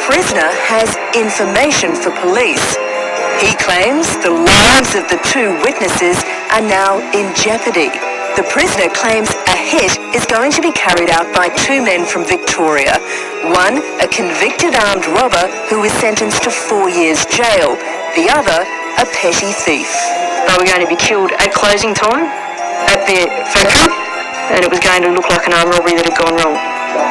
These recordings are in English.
prisoner has information for police. He claims the lives of the two witnesses are now in jeopardy. The prisoner claims a hit is going to be carried out by two men from Victoria. One, a convicted armed robber who was sentenced to 4 years jail. The other, a petty thief. They were going to be killed at closing time at their factory, and it was going to look like an armed robbery that had gone wrong.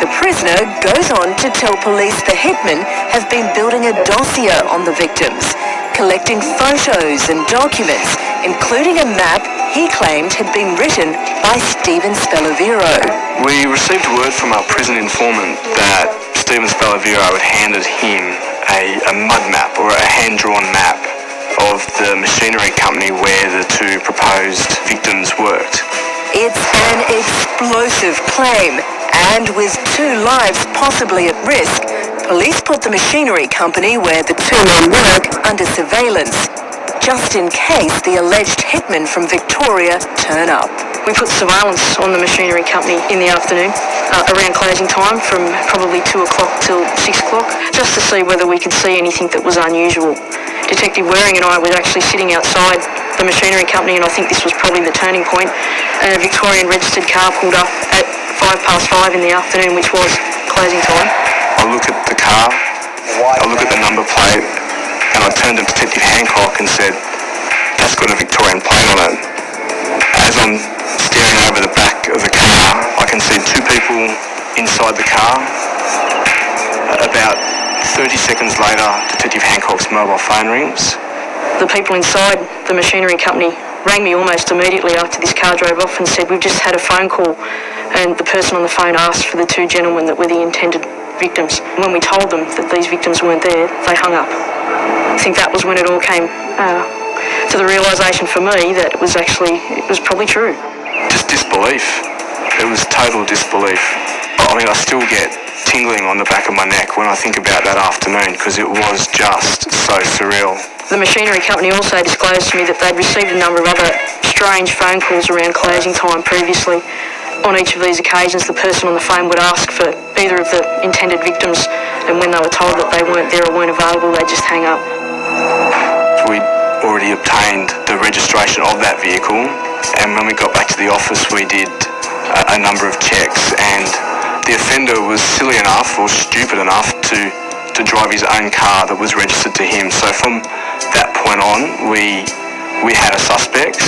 The prisoner goes on to tell police the hitmen have been building a dossier on the victims, collecting photos and documents, including a map he claimed had been written by Stephen Spelavero. We received word from our prison informant that Stephen Spelavero had handed him a mud map or a hand-drawn map of the machinery company where the two proposed victims worked. It's an explosive claim, and with two lives possibly at risk, police put the machinery company where the two men work under surveillance, just in case the alleged hitmen from Victoria turn up. We put surveillance on the machinery company in the afternoon, around closing time, from probably 2 o'clock till 6 o'clock, just to see whether we could see anything that was unusual. Detective Waring and I were actually sitting outside the machinery company, and I think this was probably the turning point. A Victorian registered car pulled up at 5:05 in the afternoon, which was closing time. I look at the car, I look at the number plate, and I turned to Detective Hancock and said, "That's got a Victorian plate on it." As I'm staring over the back of the car, I can see two people inside the car. About 30 seconds later, Detective Hancock's mobile phone rings. The people inside the machinery company rang me almost immediately after this car drove off and said, "We've just had a phone call," and the person on the phone asked for the two gentlemen that were the intended victims. When we told them that these victims weren't there, they hung up. I think that was when it all came to the realisation for me that it was probably true. Just disbelief. It was total disbelief. I mean, I still get tingling on the back of my neck when I think about that afternoon, because it was just so surreal. The machinery company also disclosed to me that they'd received a number of other strange phone calls around closing time previously. On each of these occasions, the person on the phone would ask for either of the intended victims, and when they were told that they weren't there or weren't available, they'd just hang up. We'd already obtained the registration of that vehicle, and when we got back to the office, we did a number of checks, and the offender was silly enough or stupid enough to drive his own car that was registered to him. So from that point on, we had a suspect.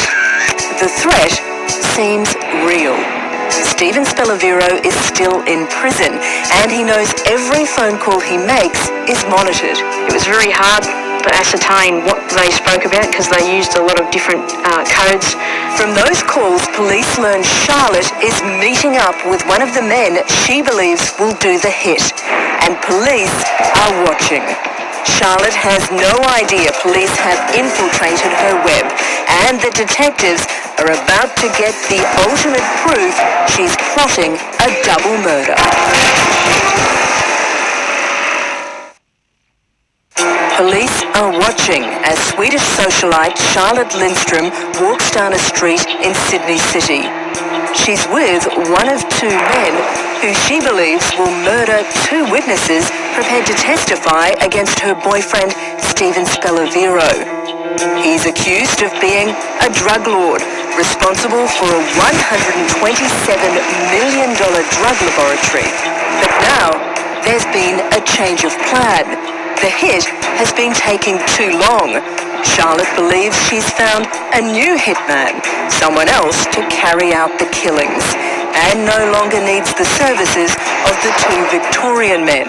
The threat seems real. Stephen Spelavero is still in prison, and he knows every phone call he makes is monitored. It was very hard to ascertain what they spoke about because they used a lot of different codes. From those calls, police learn Charlotte is meeting up with one of the men she believes will do the hit, and police are watching. Charlotte has no idea police have infiltrated her web, and the detectives are about to get the ultimate proof she's plotting a double murder. Police are watching as Swedish socialite Charlotte Lindström walks down a street in Sydney City. She's with one of two men who she believes will murder two witnesses prepared to testify against her boyfriend, Stephen Spelavero. He's accused of being a drug lord responsible for a $127 million drug laboratory. But now there's been a change of plan. The hit has been taking too long. Charlotte believes she's found a new hitman, someone else to carry out the killings, and no longer needs the services of the two Victorian men.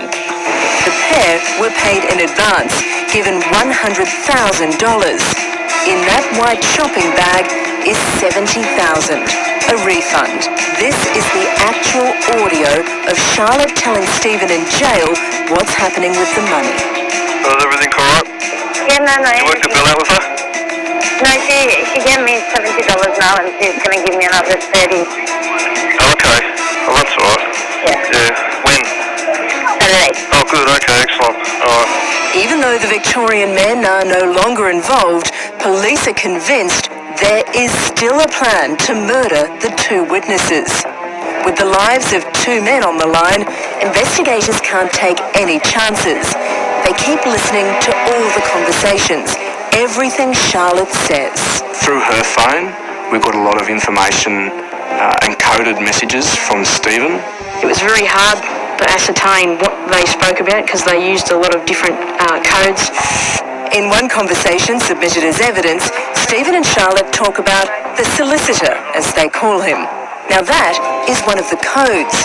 The pair were paid in advance, given $100,000. In that white shopping bag is $70,000, a refund. This is the actual audio of Charlotte telling Stephen in jail what's happening with the money. Is everything alright? Yeah, no. You worked the bill out with her? No, she gave me $70 now, and she's going to give me another 30. Oh, okay. Well, that's alright. Yeah. When? Saturday. Oh, good. Okay, excellent. Alright. Even though the Victorian men are no longer involved, police are convinced there is still a plan to murder the two witnesses. With the lives of two men on the line, investigators can't take any chances. They keep listening to all the conversations, everything Charlotte says. Through her phone, we got a lot of information, encoded messages from Stephen. It was very hard to ascertain what they spoke about because they used a lot of different codes. In one conversation submitted as evidence, Stephen and Charlotte talk about the solicitor, as they call him. Now that is one of the codes.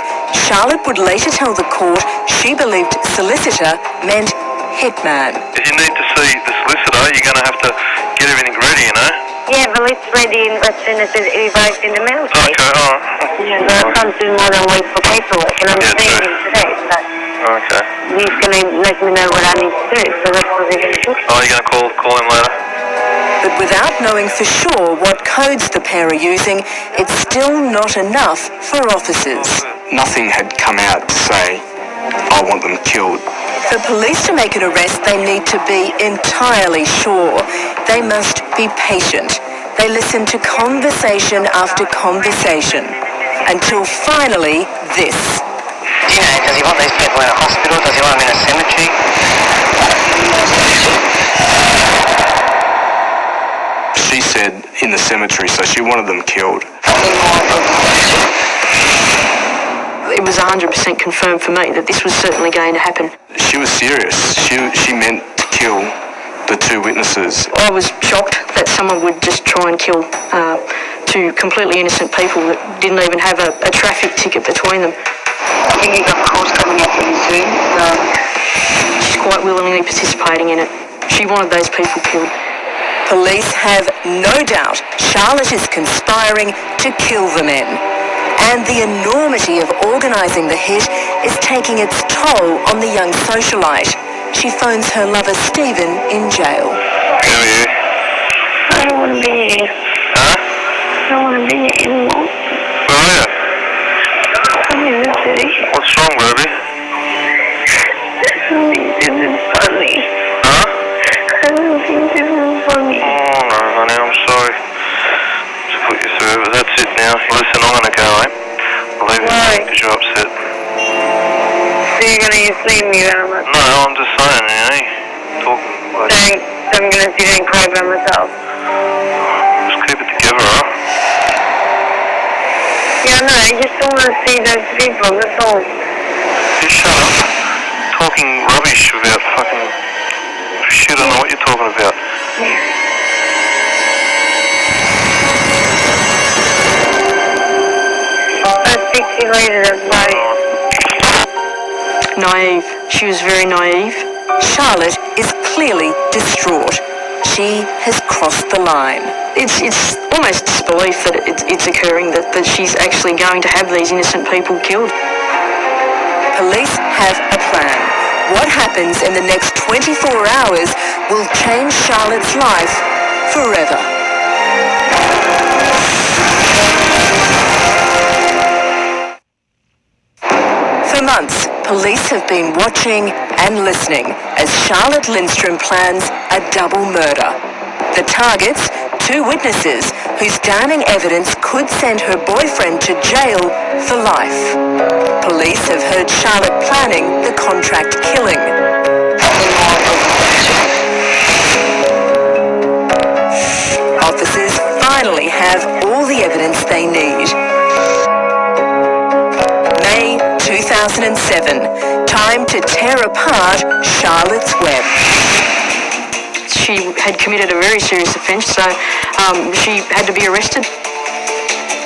Charlotte would later tell the court she believed solicitor meant hitman. If you need to see the solicitor, you're going to have to get everything ready, you know? Yeah, well, it's ready as soon as it arrives in the mail. Okay, alright. Yeah, but I can't do more than wait for paperwork, and I'm seeing him today, so Okay. he's going to let me know what I need to do, so that's what we're going to do. Oh, you're going to call him later? But without knowing for sure what codes the pair are using, it's still not enough for officers. Nothing had come out to say, I want them killed. For police to make an arrest, they need to be entirely sure. They must be patient. They listen to conversation after conversation, until finally this. You know, does he want these people in a hospital? Does he want them in a cemetery? She said in the cemetery, so she wanted them killed. It was 100% confirmed for me that this was certainly going to happen. She was serious. She meant to kill the two witnesses. I was shocked that someone would just try and kill two completely innocent people that didn't even have a traffic ticket between them. I think you've got calls coming up pretty soon, so... She's quite willingly participating in it. She wanted those people killed. Police have no doubt Charlotte is conspiring to kill the men. And the enormity of organising the hit is taking its toll on the young socialite. She phones her lover Stephen in jail. How are you? I don't want to be here. Huh? I don't want to be here anymore. Where are you? I'm in the city. What's wrong, Ruby? This is funny. Huh? I don't think this is funny. Oh, no, honey, I'm sorry to put you through, but that's it now. Listen, I'm going to go, eh? I'll leave you Why? because you're upset. So you're going to leave me when I'm No, I'm just saying, you know, talking like... saying so I'm going to sit and cry by myself? Just keep it together, huh? Yeah, no, I just don't want to see those people, that's all. Just shut up. Talking rubbish about fucking... Shit, I don't know what you're talking about. I'll speak to you later, bye. Naive. She was very naive. Charlotte is clearly distraught. She has crossed the line. It's almost disbelief that it's occurring, that she's actually going to have these innocent people killed. Police have a plan. What happens in the next 24 hours will change Charlotte's life forever. For months, police have been watching and listening as Charlotte Lindstrom plans a double murder. The targets, two witnesses whose damning evidence could send her boyfriend to jail for life. Police have heard Charlotte planning the contract killing. Officers finally have all the evidence they need. May 2007, time to tear apart Charlotte's web. She had committed a very serious offence, so she had to be arrested.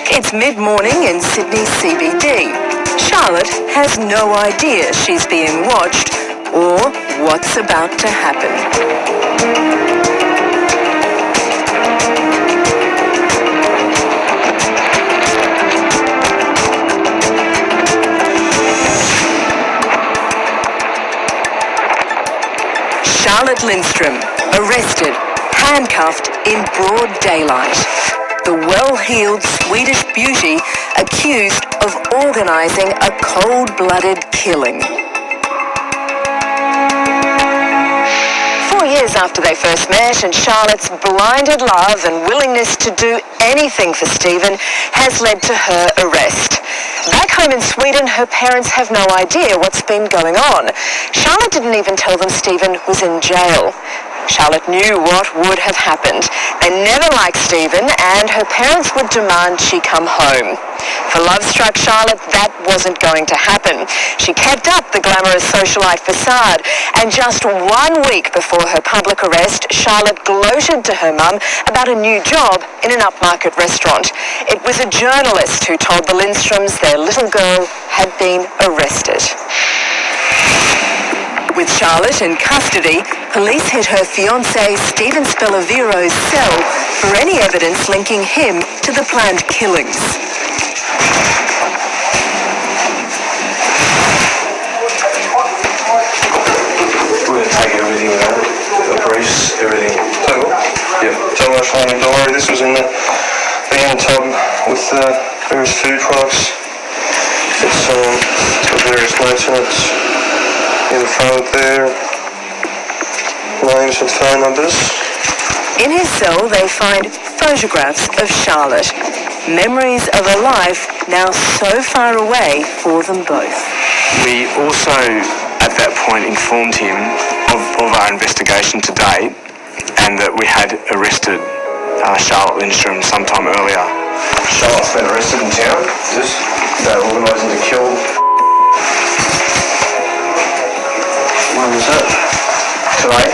It's mid-morning in Sydney CBD. Charlotte has no idea she's being watched or what's about to happen. Charlotte Lindstrom, arrested, handcuffed in broad daylight. The well-heeled Swedish beauty accused of organising a cold-blooded killing. 4 years after they first met, and Charlotte's blinded love and willingness to do anything for Stephen has led to her arrest. Back home in Sweden, her parents have no idea what's been going on. Charlotte didn't even tell them Stephen was in jail. Charlotte knew what would have happened. They never liked Stephen, and her parents would demand she come home. For love-struck Charlotte, that wasn't going to happen. She kept up the glamorous socialite facade, and just 1 week before her public arrest, Charlotte gloated to her mum about a new job in an upmarket restaurant. It was a journalist who told the Lindstroms their little girl had been arrested. With Charlotte in custody, police hit her fiancé Stephen Spelaviro's cell for any evidence linking him to the planned killings. We're going to take everything out, the briefs, everything. Total? Yep. Total Australian diary. This was in the end tub with various food products. It's got various notes in it. In the front there, names and phone numbers. In his cell, they find photographs of Charlotte, memories of a life now so far away for them both. We also, at that point, informed him of our investigation to date and that we had arrested Charlotte Lindstrom sometime earlier. Charlotte's been arrested in town. They're organising to kill. When was that? Today.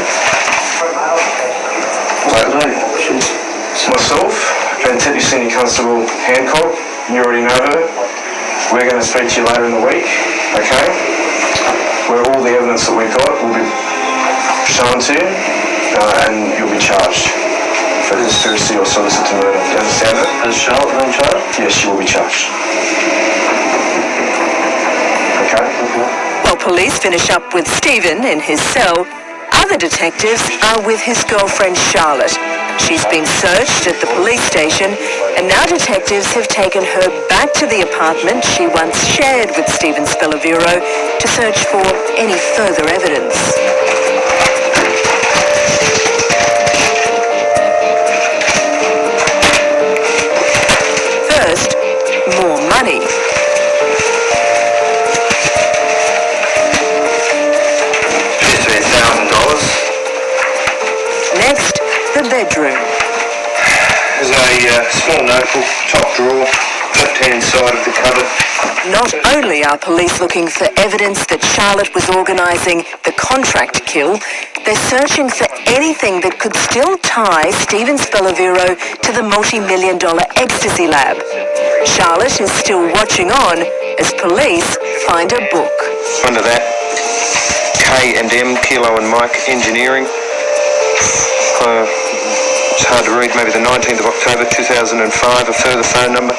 Today. Myself and Detective Senior Constable Hancock, you already know her. We're going to speak to you later in the week, okay? Where all the evidence that we've got will be shown to you and you'll be charged for conspiracy or solicit to murder. Do you understand that? Has Charlotte been charged? Yes, she will be charged. Okay? While police finish up with Stephen in his cell, other detectives are with his girlfriend Charlotte. She's been searched at the police station, and now detectives have taken her back to the apartment she once shared with Stephen Spelaviro to search for any further evidence. First, more money. Next, the bedroom. There's a small notebook, top drawer, left-hand side of the cupboard. Not only are police looking for evidence that Charlotte was organising the contract kill, they're searching for anything that could still tie Stephen Spelaviro to the multi-million-dollar ecstasy lab. Charlotte is still watching on as police find a book. Under that, K&M, Kilo and Mike Engineering. It's hard to read, maybe the 19th of October 2005, a further phone number.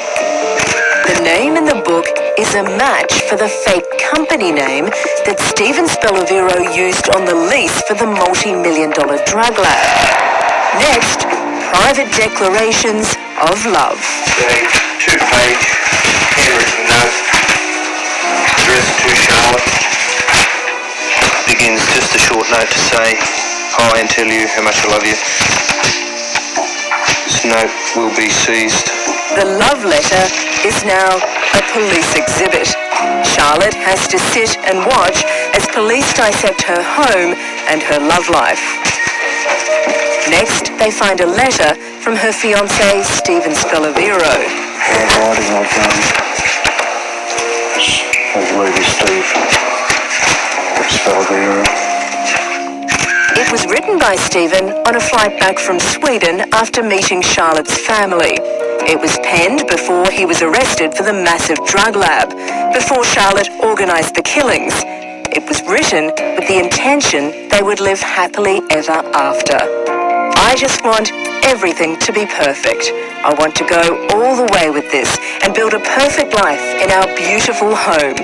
The name in the book is a match for the fake company name that Stephen Spelaviro used on the lease for the multi-million-dollar drug lab. Next, private declarations of love. A 2-page handwritten note addressed to Charlotte. Begins just a short note to say hi and tell you how much I love you. This note will be seized. The love letter is now a police exhibit. Charlotte has to sit and watch as police dissect her home and her love life. Next, they find a letter from her fiancé, Stephen Spelaviro. Handwriting of Lady Steve Spelaviro. It was written by Stephen on a flight back from Sweden after meeting Charlotte's family. It was penned before he was arrested for the massive drug lab, before Charlotte organised the killings. It was written with the intention they would live happily ever after. I just want everything to be perfect. I want to go all the way with this and build a perfect life in our beautiful home.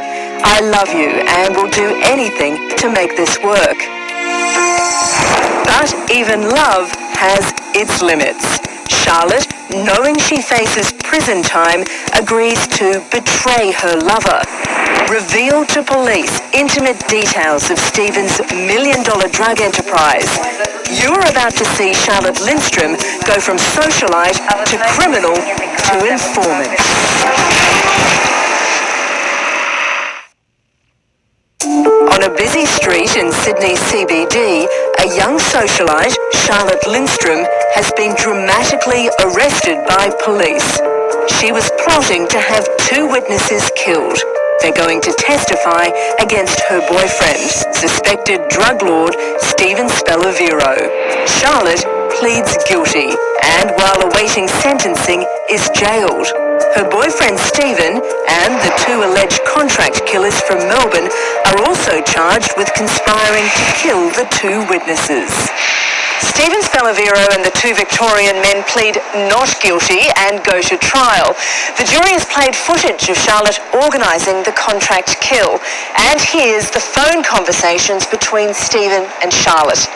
I love you and will do anything to make this work. But even love has its limits. Charlotte, knowing she faces prison time, agrees to betray her lover. Reveal to police intimate details of Stephen's million-dollar drug enterprise. You're about to see Charlotte Lindstrom go from socialite to criminal to informant. On a busy street in Sydney CBD, a young socialite, Charlotte Lindstrom, has been dramatically arrested by police. She was plotting to have 2 witnesses killed. They're going to testify against her boyfriend, suspected drug lord Stephen Spellavero. Charlotte pleads guilty and, while awaiting sentencing, is jailed. Her boyfriend Stephen and the 2 alleged contract killers from Melbourne are also charged with conspiring to kill the 2 witnesses. Stephen Spellavero and the 2 Victorian men plead not guilty and go to trial. The jury has played footage of Charlotte organising the contract kill and hears the phone conversations between Stephen and Charlotte.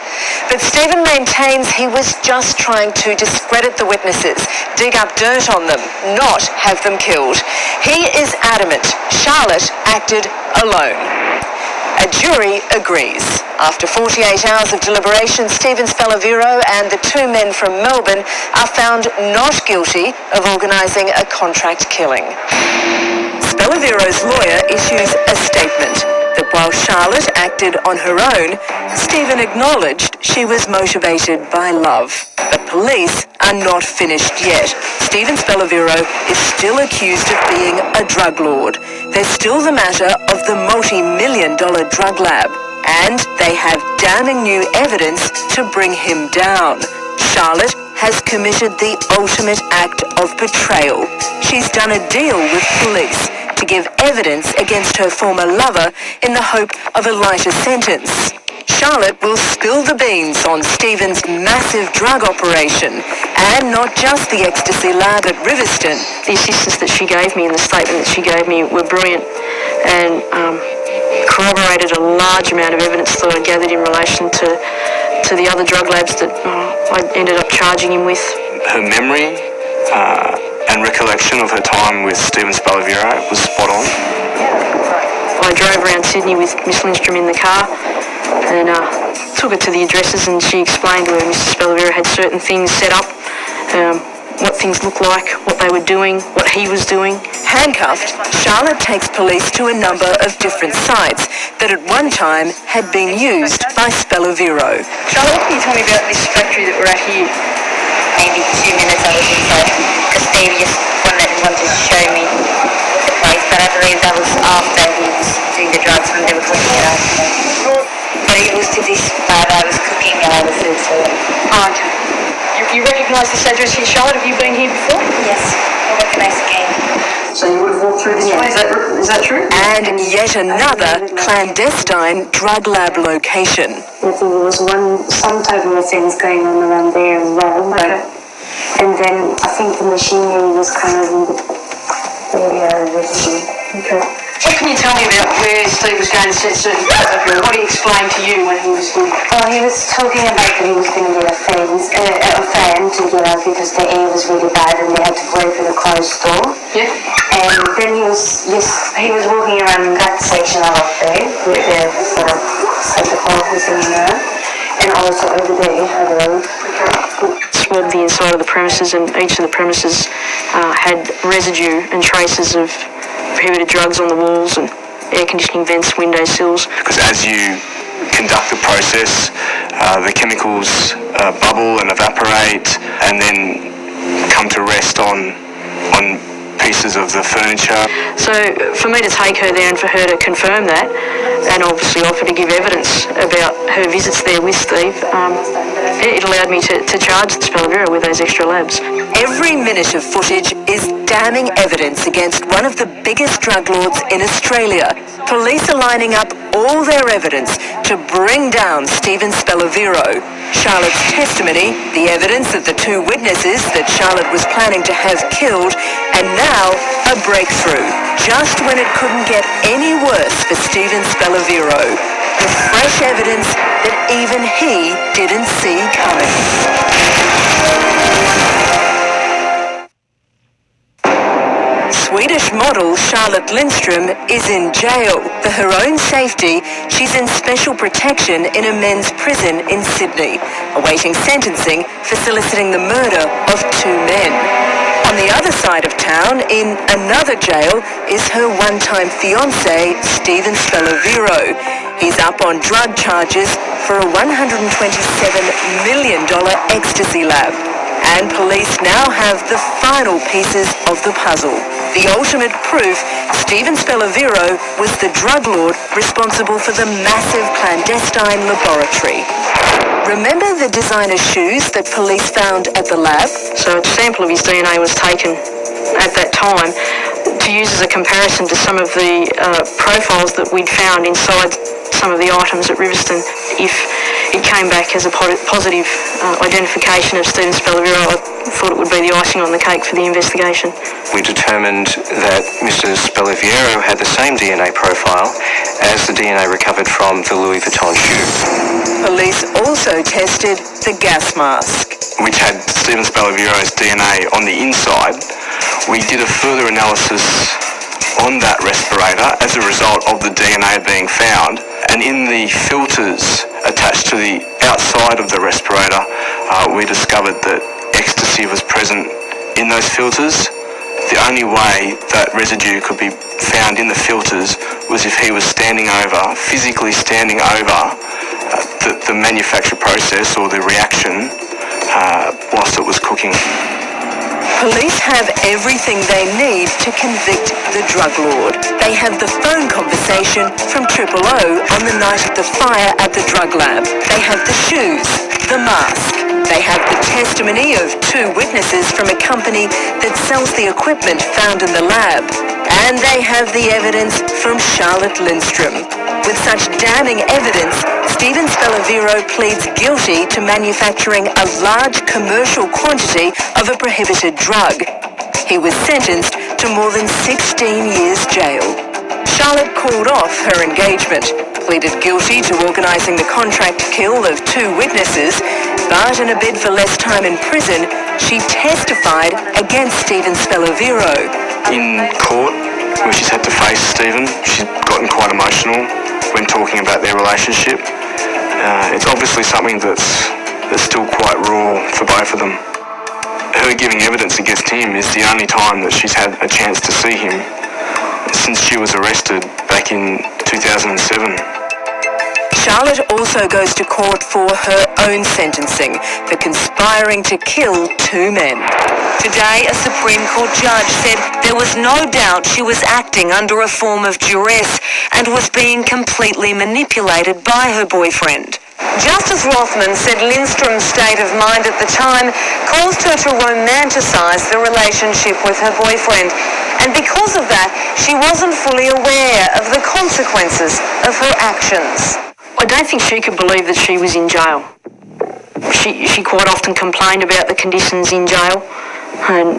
But Stephen maintains he was just trying to discredit the witnesses, dig up dirt on them, not have them killed. He is adamant Charlotte acted alone. A jury agrees. After 48 hours of deliberation, Stephen Spellavero and the 2 men from Melbourne are found not guilty of organising a contract killing. Spelavero's lawyer issues a statement that while Charlotte acted on her own, Stephen acknowledged she was motivated by love. But police are not finished yet. Stephen Spellavero is still accused of being a drug lord. There's still the matter of the multi-million-dollar drug lab, and they have damning new evidence to bring him down. Charlotte has committed the ultimate act of betrayal. She's done a deal with police to give evidence against her former lover in the hope of a lighter sentence. Charlotte will spill the beans on Stephen's massive drug operation and not just the ecstasy lab at Riverstone. The assistance that she gave me and the statement that she gave me were brilliant and corroborated a large amount of evidence that I gathered in relation to the other drug labs that I ended up charging him with. Her memory and recollection of her time with Stephen Spellavero was spot on. I drove around Sydney with Miss Lindstrom in the car and took her to the addresses, and she explained where Mr. Spellavero had certain things set up, what things looked like, what they were doing, what he was doing. Handcuffed, Charlotte takes police to a number of different sites that at one time had been used by Spellavero. Charlotte, what can you tell me about this factory that we're at here? Maybe 2 minutes I was inside because Steve just wanted to show me the place, but I believe that was after he was doing the drugs when they were cooking it up. But it was to this lab I was cooking the food for them. Oh, okay. You recognise this address here, Charlotte? Have you been here before? Yes, I recognise the game. So you would have walked through this way, is that true? And yet another clandestine drug lab location. I think there was some type of things going on around there as well. Okay. And then I think the machinery was kind of in the area originally. Okay. What can you tell me about where Steve was going to set certain things up here? What did he explain to you when he was doing it? Well, he was talking about that he was going to get a fan to get out because the air was really bad and they had to wait for the closed door. Yeah. And then he was walking around that section up there with the sort of psychopaths in there, and also over there at the road. Swabbed the inside of the premises, and each of the premises had residue and traces of prohibited drugs on the walls and air conditioning vents, window sills. Because as you conduct the process, the chemicals bubble and evaporate and then come to rest on pieces of the furniture. So for me to take her there and for her to confirm that, and obviously offer to give evidence about her visits there with Steve, it allowed me to charge Spellavero with those extra labs. Every minute of footage is damning evidence against one of the biggest drug lords in Australia. Police are lining up all their evidence to bring down Stephen Spellavero. Charlotte's testimony, the evidence of the 2 witnesses that Charlotte was planning to have killed, and now a breakthrough, just when it couldn't get any worse for Stephen Spellavero. The fresh evidence that even he didn't see coming. Swedish model Charlotte Lindström is in jail. For her own safety, she's in special protection in a men's prison in Sydney, awaiting sentencing for soliciting the murder of 2 men. On the other side of town, in another jail, is her one-time fiancé, Stephen Spelavero. He's up on drug charges for a $127 million ecstasy lab. And police now have the final pieces of the puzzle. The ultimate proof, Stephen Spelavero was the drug lord responsible for the massive clandestine laboratory. Remember the designer shoes that police found at the lab? So a sample of his DNA was taken at that time to use as a comparison to some of the profiles that we'd found inside some of the items at Riverstone. If it came back as a positive identification of Stephen Spelavero, I thought it would be the icing on the cake for the investigation. We determined that Mr. Spelavero had the same DNA profile as the DNA recovered from the Louis Vuitton shoe. Police also tested the gas mask, which had Stephen Spelavero's DNA on the inside. We did a further analysis on that respirator as a result of the DNA being found, and in the filters attached to the outside of the respirator, we discovered that ecstasy was present in those filters. The only way that residue could be found in the filters was if he was physically standing over the manufacture process or the reaction whilst it was cooking. Police have everything they need to convict the drug lord. They have the phone conversation from Triple O on the night of the fire at the drug lab. They have the shoes, the mask. They have the testimony of 2 witnesses from a company that sells the equipment found in the lab. And they have the evidence from Charlotte Lindström. With such damning evidence, Stephen Spelavero pleads guilty to manufacturing a large commercial quantity of a prohibited drug. He was sentenced to more than 16 years jail. Charlotte called off her engagement, pleaded guilty to organising the contract kill of 2 witnesses, but in a bid for less time in prison, she testified against Stephen Spelavero. In court, where she's had to face Stephen, she's gotten quite emotional when talking about their relationship. It's obviously something that's still quite raw for both of them. Her giving evidence against him is the only time that she's had a chance to see him since she was arrested back in 2007. Charlotte also goes to court for her own sentencing for conspiring to kill 2 men. Today, a Supreme Court judge said there was no doubt she was acting under a form of duress and was being completely manipulated by her boyfriend. Justice Rothman said Lindström's state of mind at the time caused her to romanticize the relationship with her boyfriend, and because of that, she wasn't fully aware of the consequences of her actions. I don't think she could believe that she was in jail. She quite often complained about the conditions in jail, and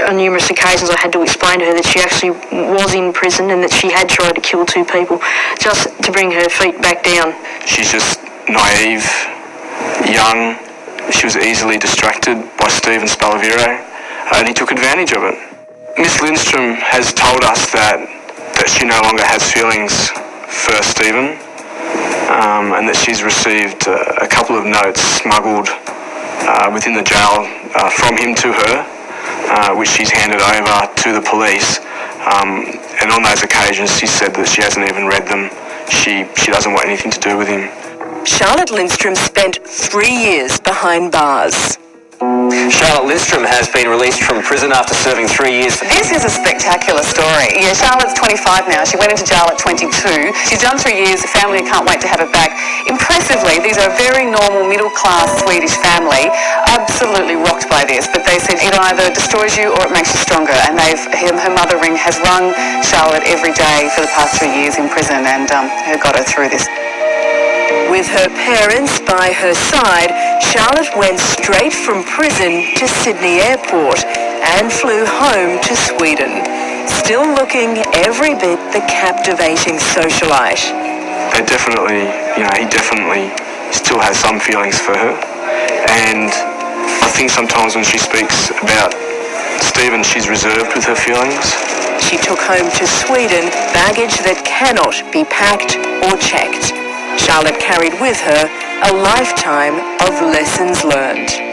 on numerous occasions I had to explain to her that she actually was in prison and that she had tried to kill 2 people just to bring her feet back down. She's just naive, young. She was easily distracted by Stephen Spelavero, and he took advantage of it. Miss Lindström has told us that she no longer has feelings for Stephen, and that she's received a couple of notes smuggled within the jail from him to her, which she's handed over to the police. And on those occasions, she said that she hasn't even read them. She doesn't want anything to do with him. Charlotte Lindström spent 3 years behind bars. Charlotte Lindström has been released from prison after serving 3 years. This is a spectacular story. Yeah, Charlotte's 25 now. She went into jail at 22. She's done 3 years. The family can't wait to have her back. Impressively, these are a very normal middle-class Swedish family, absolutely rocked by this. But they said it either destroys you or it makes you stronger. And her mother has rung Charlotte every day for the past 3 years in prison and got her through this. With her parents by her side, Charlotte went straight from prison to Sydney Airport and flew home to Sweden, still looking every bit the captivating socialite. He definitely still has some feelings for her, and I think sometimes when she speaks about Stephen, she's reserved with her feelings. She took home to Sweden baggage that cannot be packed or checked. Charlotte carried with her a lifetime of lessons learned.